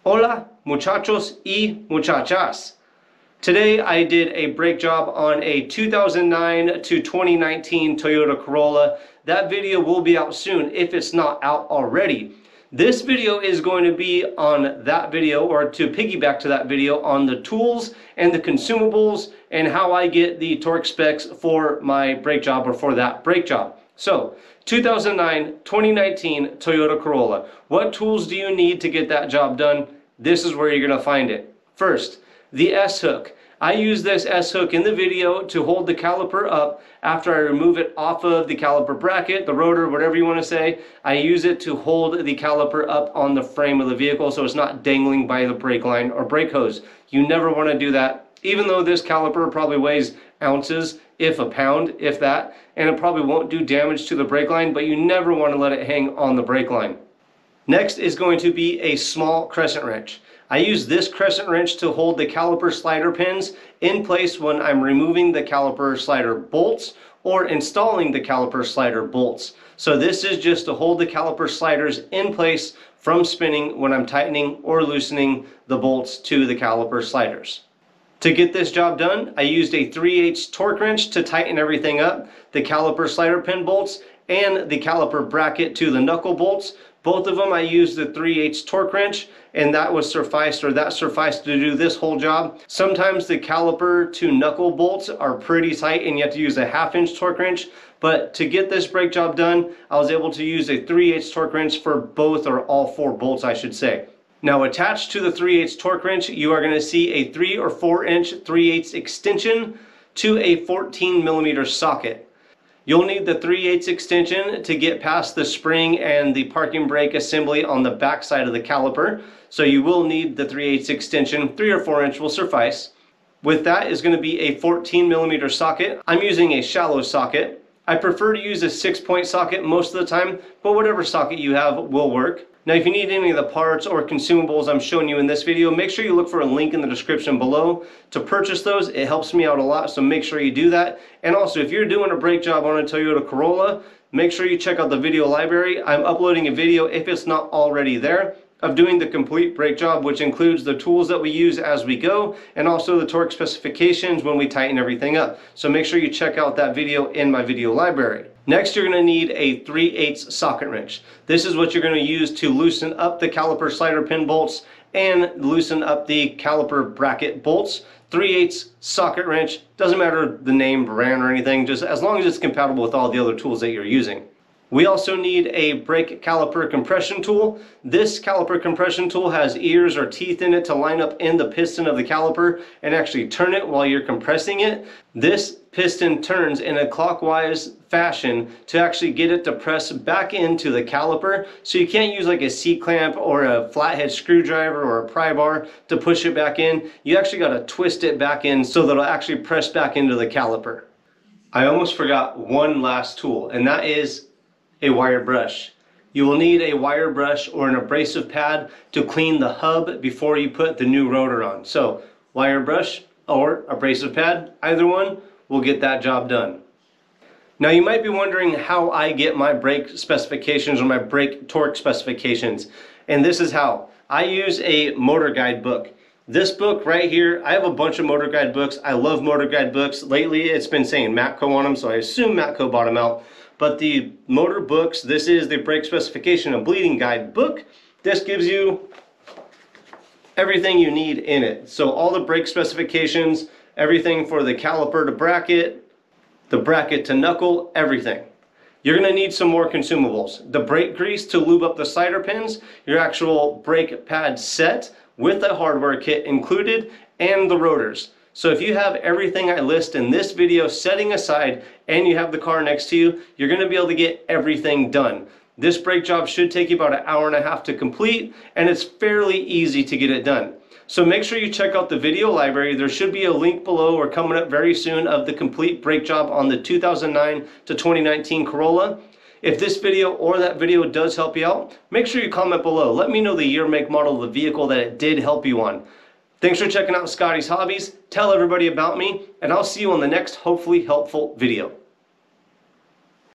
Hola muchachos y muchachas. Today I did a brake job on a 2009 to 2019 Toyota Corolla. That video will be out soon if it's not out already. This video is going to be on that video, or to piggyback to that video, on the tools and the consumables and how I get the torque specs for my brake job, or for that brake job. So 2009-2019 Toyota Corolla. What tools do you need to get that job done? This is where you're going to find it. First, the S-hook. I use this S-hook in the video to hold the caliper up after I remove it off of the caliper bracket, the rotor, whatever you want to say. I use it to hold the caliper up on the frame of the vehicle so it's not dangling by the brake line or brake hose. You never want to do that, even though this caliper probably weighs ounces, if a pound, if that, and it probably won't do damage to the brake line, but you never want to let it hang on the brake line. Next is going to be a small crescent wrench. I use this crescent wrench to hold the caliper slider pins in place when I'm removing the caliper slider bolts or installing the caliper slider bolts. So this is just to hold the caliper sliders in place from spinning when I'm tightening or loosening the bolts to the caliper sliders. To get this job done, I used a 3/8 torque wrench to tighten everything up, the caliper slider pin bolts and the caliper bracket to the knuckle bolts. Both of them I used the 3/8 torque wrench, and that sufficed to do this whole job. Sometimes the caliper to knuckle bolts are pretty tight and you have to use a 1/2 inch torque wrench, but to get this brake job done, I was able to use a 3/8 torque wrench for both, or all 4 bolts I should say. Now attached to the 3/8 torque wrench, you are going to see a 3 or 4 inch 3/8 extension to a 14mm socket. You'll need the 3/8 extension to get past the spring and the parking brake assembly on the back side of the caliper. So you will need the 3/8 extension. 3 or 4 inch will suffice. With that is going to be a 14mm socket. I'm using a shallow socket. I prefer to use a 6-point socket most of the time, but whatever socket you have will work. Now if you need any of the parts or consumables I'm showing you in this video, make sure you look for a link in the description below to purchase those. It helps me out a lot, so make sure you do that. And also, if you're doing a brake job on a Toyota Corolla, make sure you check out the video library. I'm uploading a video, if it's not already there, of doing the complete brake job, which includes the tools that we use as we go and also the torque specifications when we tighten everything up. So make sure you check out that video in my video library. Next, you're going to need a 3/8 socket wrench. This is what you're going to use to loosen up the caliper slider pin bolts and loosen up the caliper bracket bolts. 3/8 socket wrench, doesn't matter the name, brand, or anything, just as long as it's compatible with all the other tools that you're using. We also need a brake caliper compression tool. This caliper compression tool has ears or teeth in it to line up in the piston of the caliper and actually turn it while you're compressing it. This piston turns in a clockwise fashion to actually get it to press back into the caliper. So you can't use like a C-clamp or a flathead screwdriver or a pry bar to push it back in. You actually got to twist it back in so that it'll actually press back into the caliper. I almost forgot one last tool, and that is a wire brush. You will need a wire brush or an abrasive pad to clean the hub before you put the new rotor on. So wire brush or abrasive pad, either one will get that job done. Now you might be wondering how I get my brake specifications or my brake torque specifications, and this is how. I use a motor guide book. This book right here, I have a bunch of motor guide books. I love motor guide books. Lately it's been saying Matco on them, so I assume Matco bought them out. But the motor books, this is the brake specification and bleeding guide book. This gives you everything you need in it. So all the brake specifications, everything for the caliper to bracket, the bracket to knuckle, everything. You're going to need some more consumables. The brake grease to lube up the slider pins, your actual brake pad set with the hardware kit included, and the rotors. So if you have everything I list in this video setting aside and you have the car next to you, you're going to be able to get everything done. This brake job should take you about an hour and a half to complete, and it's fairly easy to get it done. So make sure you check out the video library. There should be a link below or coming up very soon of the complete brake job on the 2009 to 2019 Corolla. If this video or that video does help you out, make sure you comment below. Let me know the year, make, model of the vehicle that it did help you on. Thanks for checking out Scotty's Hobbies. Tell everybody about me, and I'll see you on the next hopefully helpful video.